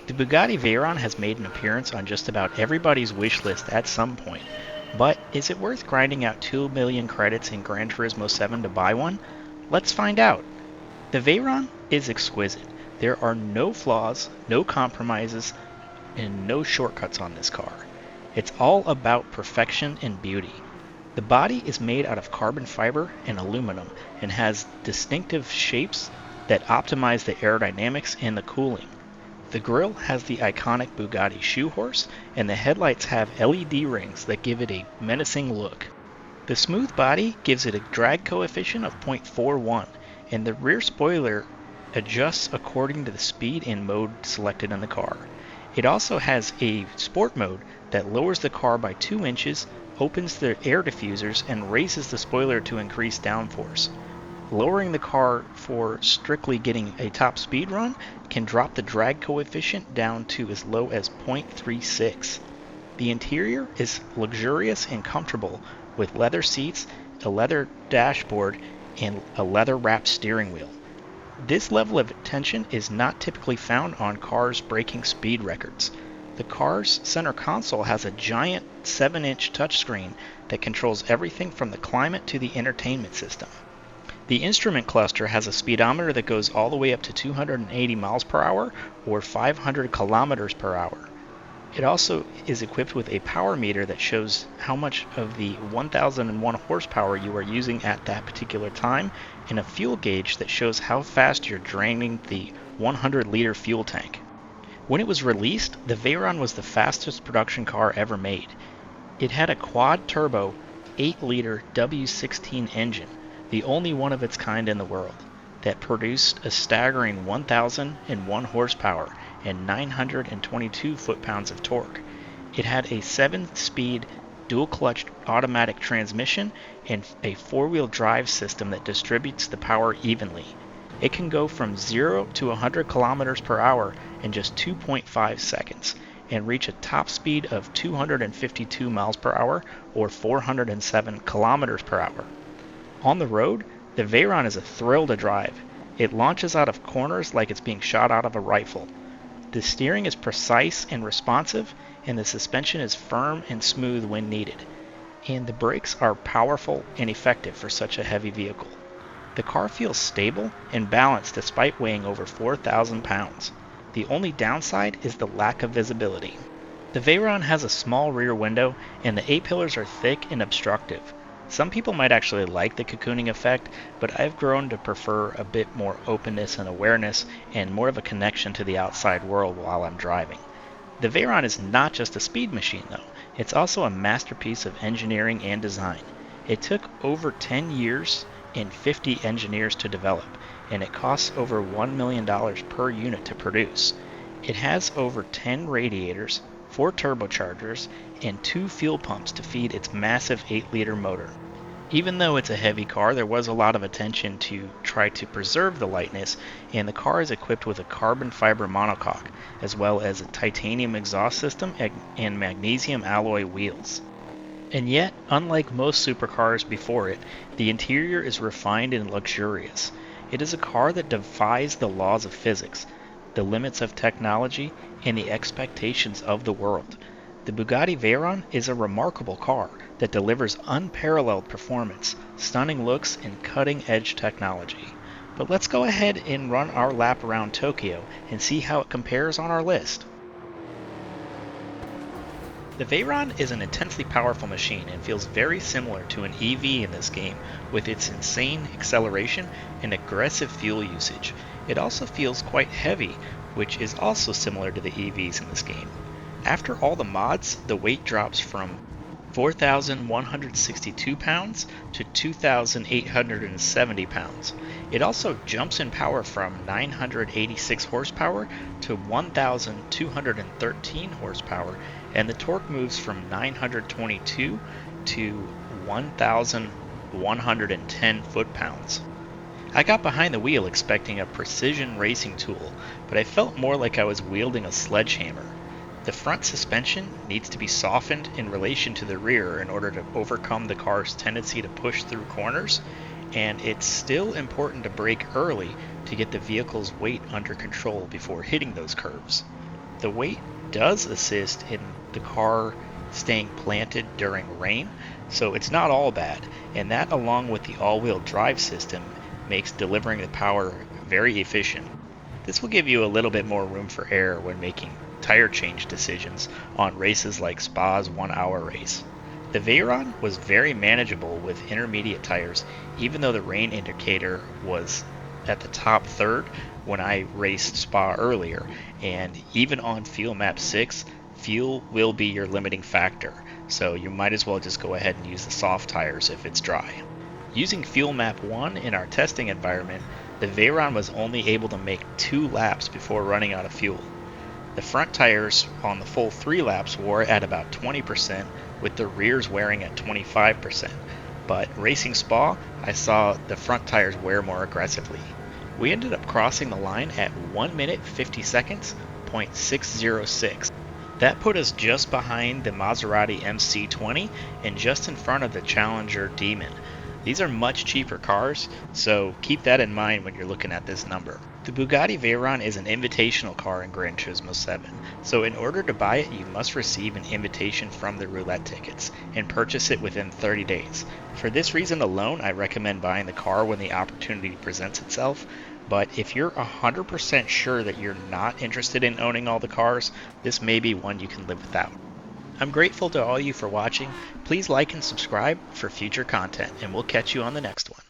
The Bugatti Veyron has made an appearance on just about everybody's wish list at some point, but is it worth grinding out 2 million credits in Gran Turismo 7 to buy one? Let's find out. The Veyron is exquisite. There are no flaws, no compromises, and no shortcuts on this car. It's all about perfection and beauty. The body is made out of carbon fiber and aluminum and has distinctive shapes that optimize the aerodynamics and the cooling. The grille has the iconic Bugatti shoe horse, and the headlights have LED rings that give it a menacing look. The smooth body gives it a drag coefficient of 0.41, and the rear spoiler adjusts according to the speed and mode selected in the car. It also has a sport mode that lowers the car by 2 inches, opens the air diffusers, and raises the spoiler to increase downforce. Lowering the car for strictly getting a top speed run can drop the drag coefficient down to as low as 0.36. The interior is luxurious and comfortable with leather seats, a leather dashboard, and a leather-wrapped steering wheel. This level of attention is not typically found on cars breaking speed records. The car's center console has a giant 7-inch touchscreen that controls everything from the climate to the entertainment system. The instrument cluster has a speedometer that goes all the way up to 280 miles per hour or 500 kilometers per hour. It also is equipped with a power meter that shows how much of the 1001 horsepower you are using at that particular time, and a fuel gauge that shows how fast you're draining the 100-liter fuel tank. When it was released, the Veyron was the fastest production car ever made. It had a quad-turbo 8-liter W16 engine, the only one of its kind in the world, that produced a staggering 1,001 horsepower and 922 foot-pounds of torque. It had a 7-speed dual-clutch automatic transmission and a 4-wheel drive system that distributes the power evenly. It can go from 0 to 100 kilometers per hour in just 2.5 seconds and reach a top speed of 252 miles per hour or 407 kilometers per hour. On the road, the Veyron is a thrill to drive. It launches out of corners like it's being shot out of a rifle. The steering is precise and responsive, and the suspension is firm and smooth when needed. And the brakes are powerful and effective for such a heavy vehicle. The car feels stable and balanced despite weighing over 4,000 pounds. The only downside is the lack of visibility. The Veyron has a small rear window, and the A-pillars are thick and obstructive. Some people might actually like the cocooning effect, but I've grown to prefer a bit more openness and awareness and more of a connection to the outside world while I'm driving. The Veyron is not just a speed machine though, it's also a masterpiece of engineering and design. It took over 10 years and 50 engineers to develop, and it costs over $1 million per unit to produce. It has over 10 radiators, 4 turbochargers, and 2 fuel pumps to feed its massive 8-liter motor. Even though it's a heavy car, there was a lot of attention to try to preserve the lightness, and the car is equipped with a carbon fiber monocoque, as well as a titanium exhaust system and magnesium alloy wheels. And yet, unlike most supercars before it, the interior is refined and luxurious. It is a car that defies the laws of physics, the limits of technology, and the expectations of the world. The Bugatti Veyron is a remarkable car that delivers unparalleled performance, stunning looks, and cutting-edge technology. But let's go ahead and run our lap around Tokyo and see how it compares on our list. The Veyron is an intensely powerful machine and feels very similar to an EV in this game, with its insane acceleration and aggressive fuel usage. It also feels quite heavy, which is also similar to the EVs in this game. After all the mods, the weight drops from 4,162 pounds to 2,870 pounds. It also jumps in power from 986 horsepower to 1,213 horsepower, and the torque moves from 922 to 1,110 foot-pounds. I got behind the wheel expecting a precision racing tool, but I felt more like I was wielding a sledgehammer. The front suspension needs to be softened in relation to the rear in order to overcome the car's tendency to push through corners, and it's still important to brake early to get the vehicle's weight under control before hitting those curves. The weight does assist in the car staying planted during rain, so it's not all bad, and that along with the all-wheel drive system makes delivering the power very efficient. This will give you a little bit more room for error when making tire change decisions on races like Spa's 1 hour race. The Veyron was very manageable with intermediate tires, even though the rain indicator was at the top third when I raced Spa earlier, and even on Fuel Map 6, fuel will be your limiting factor, so you might as well just go ahead and use the soft tires if it's dry. Using Fuel Map 1 in our testing environment, the Veyron was only able to make 2 laps before running out of fuel. The front tires on the full 3 laps wore at about 20%, with the rears wearing at 25%, but racing Spa, I saw the front tires wear more aggressively. We ended up crossing the line at 1 minute 50 seconds, .606. That put us just behind the Maserati MC20 and just in front of the Challenger Demon. These are much cheaper cars, so keep that in mind when you're looking at this number. The Bugatti Veyron is an invitational car in Gran Turismo 7, so in order to buy it you must receive an invitation from the roulette tickets and purchase it within 30 days. For this reason alone, I recommend buying the car when the opportunity presents itself, but if you're 100% sure that you're not interested in owning all the cars, this may be one you can live without. I'm grateful to all you for watching. Please like and subscribe for future content, and we'll catch you on the next one.